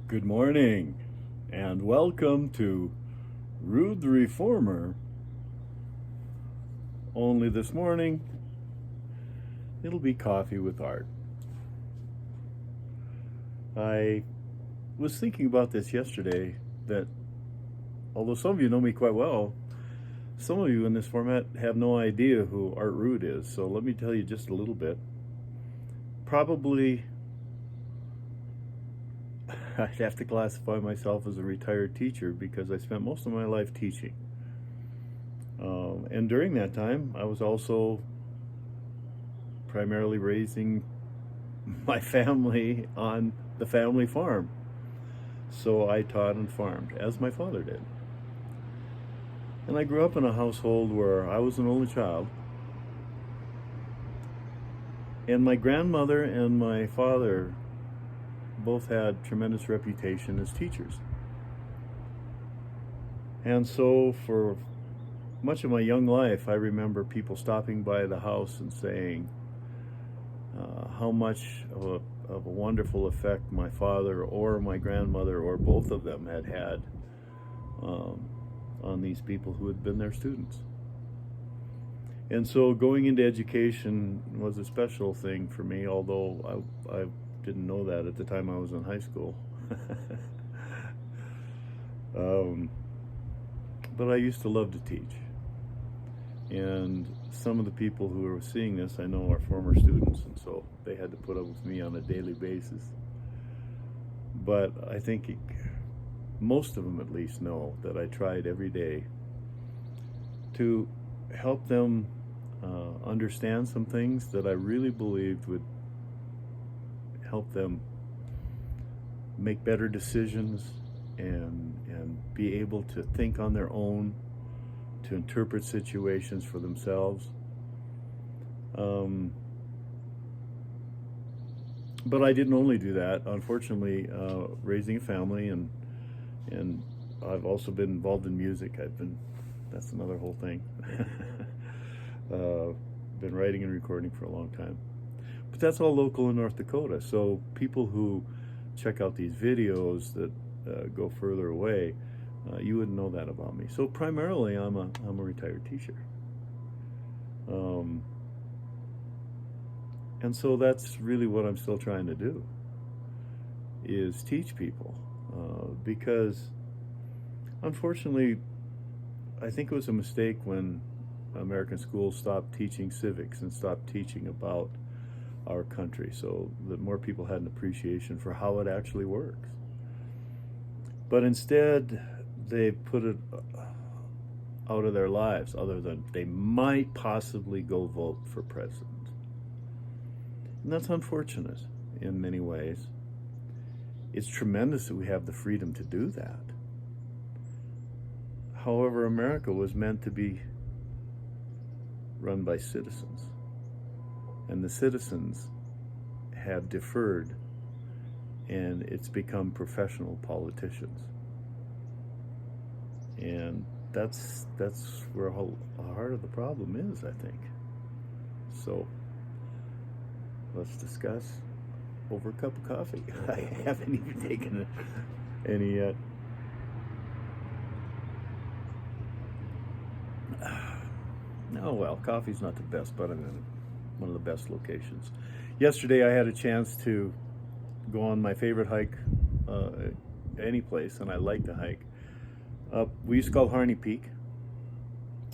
Good morning, and welcome to Rude the Reformer. Only this morning, it'll be coffee with Art. I was thinking about this yesterday that although some of you know me quite well, some of you in this format have no idea who Art Rude is, so let me tell you just a little bit. Probably I'd have to classify myself as a retired teacher because I spent most of my life teaching. And during that time, I was also primarily raising my family on the family farm. So I taught and farmed, as my father did. And I grew up in a household where I was an only child. And my grandmother and my father both had tremendous reputation as teachers. And so for much of my young life, I remember people stopping by the house and saying how much of a wonderful effect my father or my grandmother or both of them had on these people who had been their students. And so going into education was a special thing for me, although I didn't know that at the time I was in high school. But I used to love to teach. And some of the people who are seeing this I know are former students, and so they had to put up with me on a daily basis. But I think most of them at least know that I tried every day to help them understand some things that I really believed would help them make better decisions and be able to think on their own, to interpret situations for themselves. But I didn't only do that. Unfortunately, raising a family and I've also been involved in music. That's another whole thing. Been writing and recording for a long time. But that's all local in North Dakota. So people who check out these videos that go further away, you wouldn't know that about me. So primarily, I'm a retired teacher. And so that's really what I'm still trying to do, is teach people. Because unfortunately, I think it was a mistake when American schools stopped teaching civics and stopped teaching about our country, so that more people had an appreciation for how it actually works. But instead, they put it out of their lives, other than they might possibly go vote for president. And that's unfortunate in many ways. It's tremendous that we have the freedom to do that. However, America was meant to be run by citizens. And the citizens have deferred, and it's become professional politicians. And that's where the heart of the problem is, I think. So let's discuss over a cup of coffee. I haven't even taken any yet. Oh well, coffee's not the best, but I'm in one of the best locations. Yesterday I had a chance to go on my favorite hike any place, and I like to hike. We used to call Harney Peak.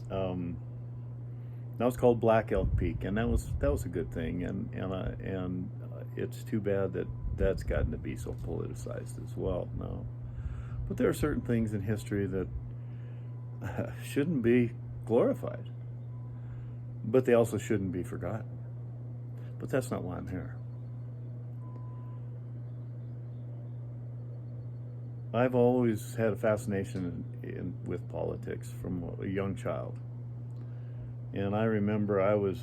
Now it's called Black Elk Peak, and that was a good thing. And it's too bad that that's gotten to be so politicized as well now. But there are certain things in history that shouldn't be glorified, but they also shouldn't be forgotten. But that's not why I'm here. I've always had a fascination with politics from a young child. And I remember I was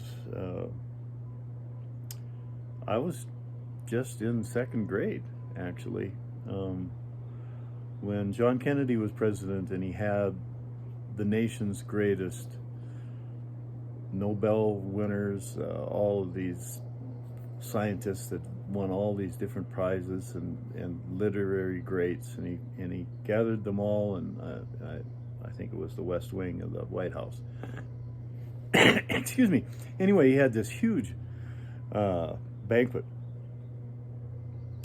just in second grade, actually, when John Kennedy was president, and he had the nation's greatest Nobel winners, all of these scientists that won all these different prizes and literary greats, and he gathered them all, and I think it was the West Wing of the White House. Excuse me. Anyway, he had this huge banquet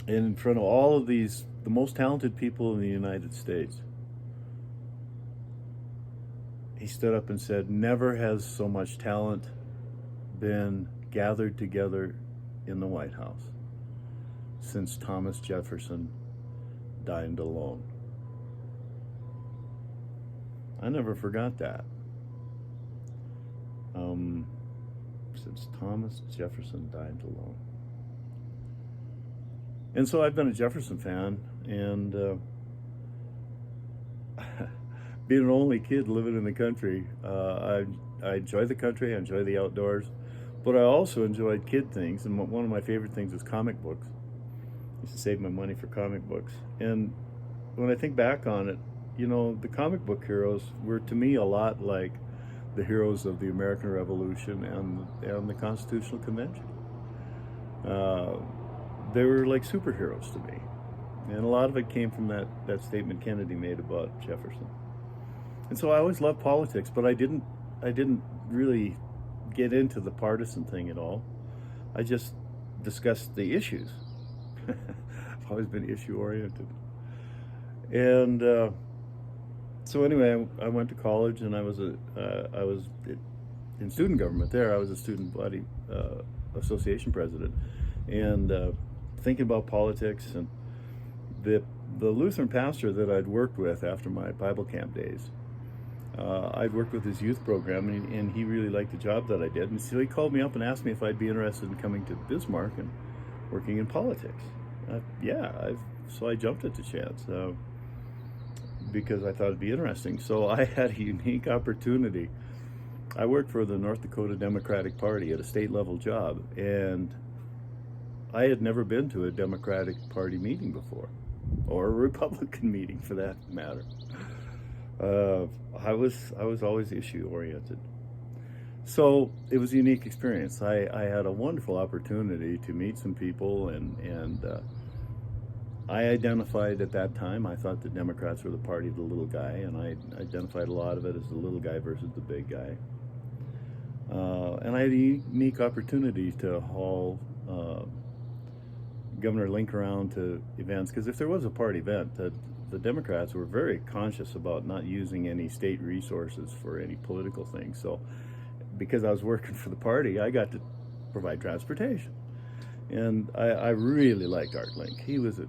in front of all of the most talented people in the United States. He stood up and said, "Never has so much talent been gathered together in the White House since Thomas Jefferson dined alone." I never forgot that. Since Thomas Jefferson dined alone. And so I've been a Jefferson fan, and being an only kid living in the country, I enjoy the country, I enjoy the outdoors, but I also enjoyed kid things, and one of my favorite things was comic books. I used to save my money for comic books. And when I think back on it, you know, the comic book heroes were to me a lot like the heroes of the American Revolution and the Constitutional Convention. They were like superheroes to me. And a lot of it came from that statement Kennedy made about Jefferson. And so I always loved politics, but I didn't really get into the partisan thing at all. I just discussed the issues. I've always been issue oriented. And so anyway, I went to college, and I was in student government there. I was a student body association president, and thinking about politics. And the Lutheran pastor that I'd worked with after my Bible camp days, I'd worked with his youth program, and he really liked the job that I did. And so he called me up and asked me if I'd be interested in coming to Bismarck and working in politics. So I jumped at the chance. Because I thought it'd be interesting. So I had a unique opportunity. I worked for the North Dakota Democratic Party at a state level job, and I had never been to a Democratic Party meeting before, or a Republican meeting for that matter. I was always issue oriented. So it was a unique experience. I had a wonderful opportunity to meet some people, and I identified at that time, I thought the Democrats were the party of the little guy, and I identified a lot of it as the little guy versus the big guy. And I had a unique opportunity to haul Governor Link around to events, because if there was a party event, the Democrats were very conscious about not using any state resources for any political things. So because I was working for the party, I got to provide transportation. And I really liked Art Link. He was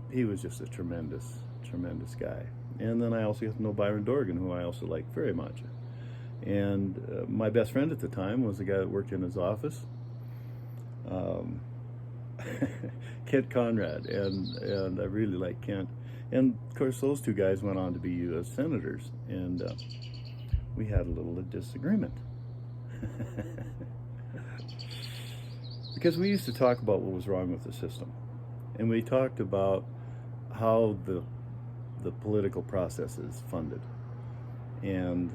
just a tremendous guy. And then I also got to know Byron Dorgan, who I also liked very much. And my best friend at the time was the guy that worked in his office, Kent Conrad, and I really liked Kent. And of course, those two guys went on to be U.S. senators, and we had a little disagreement. Because we used to talk about what was wrong with the system, and we talked about how the political process is funded, and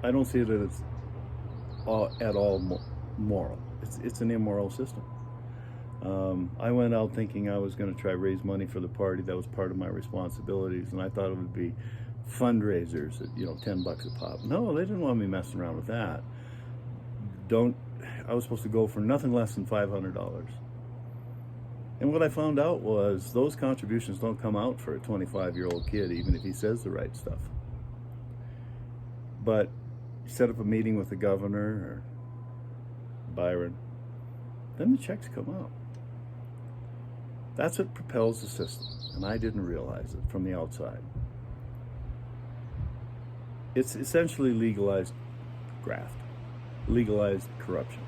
I don't see that it's at all moral. It's an immoral system. I went out thinking I was going to try to raise money for the party. That was part of my responsibilities, and I thought it would be fundraisers at $10 a pop. No, they didn't want me messing around with that. I was supposed to go for nothing less than $500. And what I found out was those contributions don't come out for a 25-year-old kid, even if he says the right stuff. But you set up a meeting with the governor or Byron, then the checks come out. That's what propels the system, and I didn't realize it from the outside. It's essentially legalized graft, legalized corruption.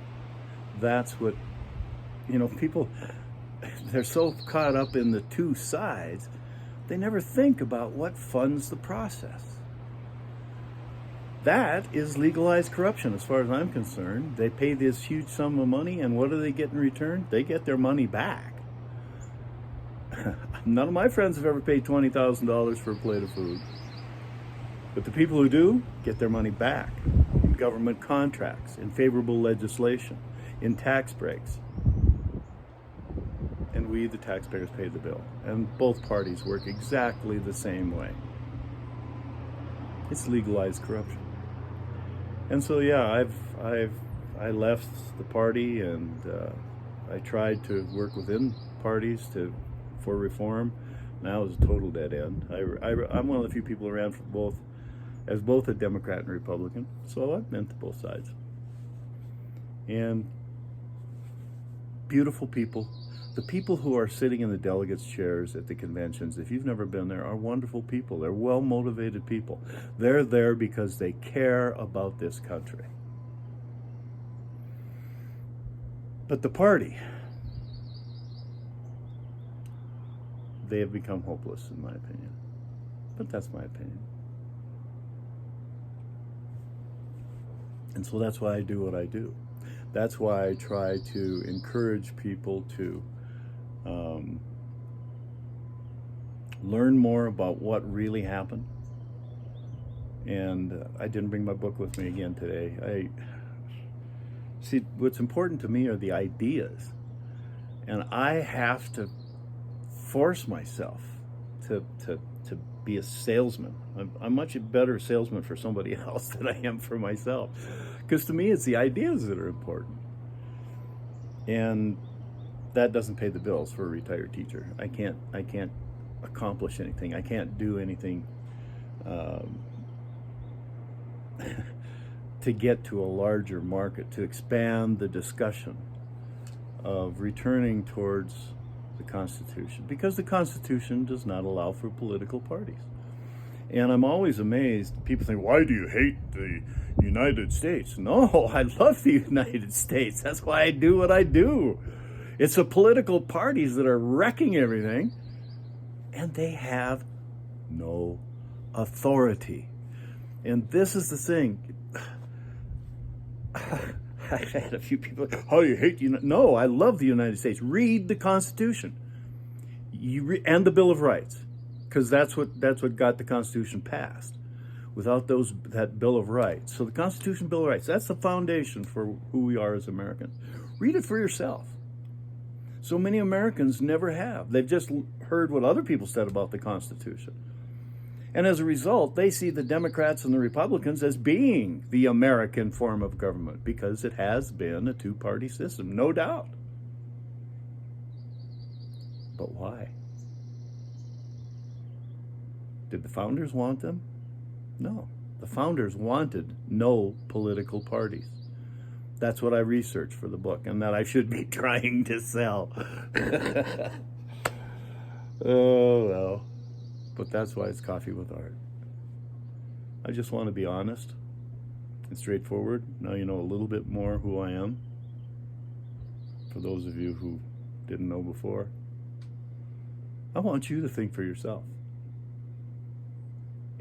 That's what, people, they're so caught up in the two sides, they never think about what funds the process. That is legalized corruption as far as I'm concerned. They pay this huge sum of money, and what do they get in return? They get their money back. None of my friends have ever paid $20,000 for a plate of food. But the people who do get their money back in government contracts, in favorable legislation, in tax breaks. we, the taxpayers, pay the bill. And both parties work exactly the same way. It's legalized corruption. And so, yeah, I left the party, and I tried to work within parties for reform. Now it's a total dead end. I'm one of the few people who ran for both a Democrat and a Republican, so I've been to both sides. And beautiful people. The people who are sitting in the delegates' chairs at the conventions, if you've never been there, are wonderful people. They're well-motivated people. They're there because they care about this country. But the party, they have become hopeless, in my opinion. But that's my opinion. And so that's why I do what I do. That's why I try to encourage people to learn more about what really happened. And I didn't bring my book with me again today. See, what's important to me are the ideas. And I have to force myself to be a salesman. I'm much a better salesman for somebody else than I am for myself. Because to me, it's the ideas that are important. And that doesn't pay the bills for a retired teacher. I can't accomplish anything. I can't do anything to get to a larger market, to expand the discussion of returning towards the Constitution, because the Constitution does not allow for political parties. And I'm always amazed. People think, why do you hate the United States? No, I love the United States. That's why I do what I do. It's the political parties that are wrecking everything, and they have no authority. And this is the thing. I've had a few people, oh, you hate the United States. No, I love the United States. Read the Constitution and the Bill of Rights, because that's what got the Constitution passed. Without that Bill of Rights. So the Constitution, Bill of Rights, that's the foundation for who we are as Americans. Read it for yourself. So many Americans never have. They've just heard what other people said about the Constitution. And as a result, they see the Democrats and the Republicans as being the American form of government, because it has been a two-party system, no doubt. But why? Did the founders want them? No. The founders wanted no political parties. That's what I researched for the book, and that I should be trying to sell. Oh, well. But that's why it's Coffee with Art. I just want to be honest and straightforward. Now you know a little bit more who I am, for those of you who didn't know before. I want you to think for yourself.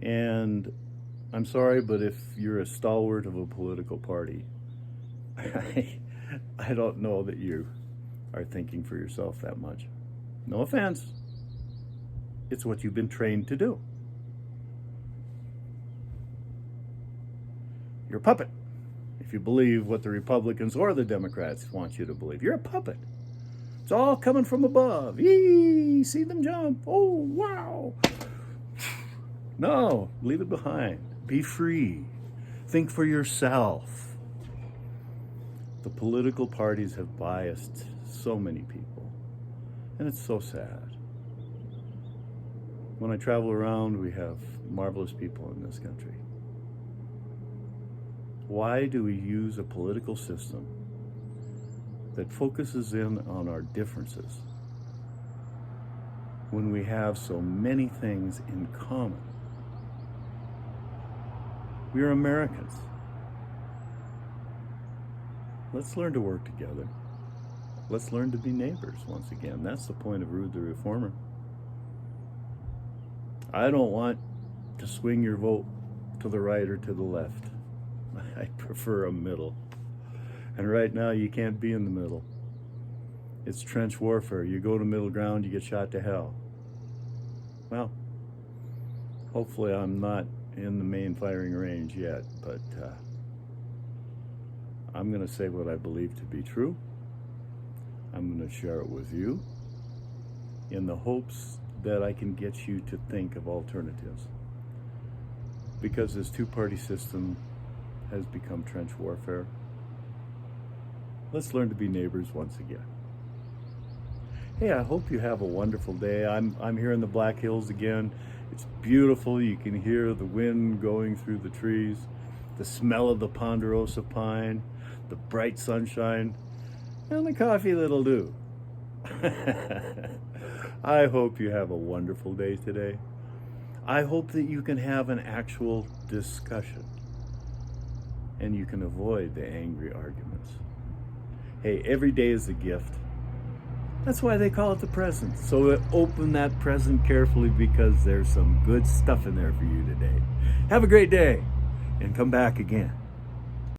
And I'm sorry, but if you're a stalwart of a political party, I don't know that you are thinking for yourself that much. No offense. It's what you've been trained to do. You're a puppet. If you believe what the Republicans or the Democrats want you to believe, you're a puppet. It's all coming from above. Yee! See them jump. Oh, wow. No, leave it behind. Be free. Think for yourself. The political parties have biased so many people, and it's so sad. When I travel around, we have marvelous people in this country. Why do we use a political system that focuses in on our differences when we have so many things in common? We are Americans. Let's learn to work together. Let's learn to be neighbors once again. That's the point of Rude the Reformer. I don't want to swing your vote to the right or to the left. I prefer a middle. And right now, you can't be in the middle. It's trench warfare. You go to middle ground, you get shot to hell. Well, hopefully I'm not in the main firing range yet, but I'm going to say what I believe to be true. I'm going to share it with you. in the hopes that I can get you to think of alternatives. Because this two-party system has become trench warfare. Let's learn to be neighbors once again. Hey, I hope you have a wonderful day. I'm here in the Black Hills again. It's beautiful. You can hear the wind going through the trees, the smell of the ponderosa pine, the bright sunshine, and the coffee that'll do. I hope you have a wonderful day today. I hope that you can have an actual discussion and you can avoid the angry arguments. Hey, every day is a gift. That's why they call it the present. So open that present carefully because there's some good stuff in there for you today. Have a great day and come back again.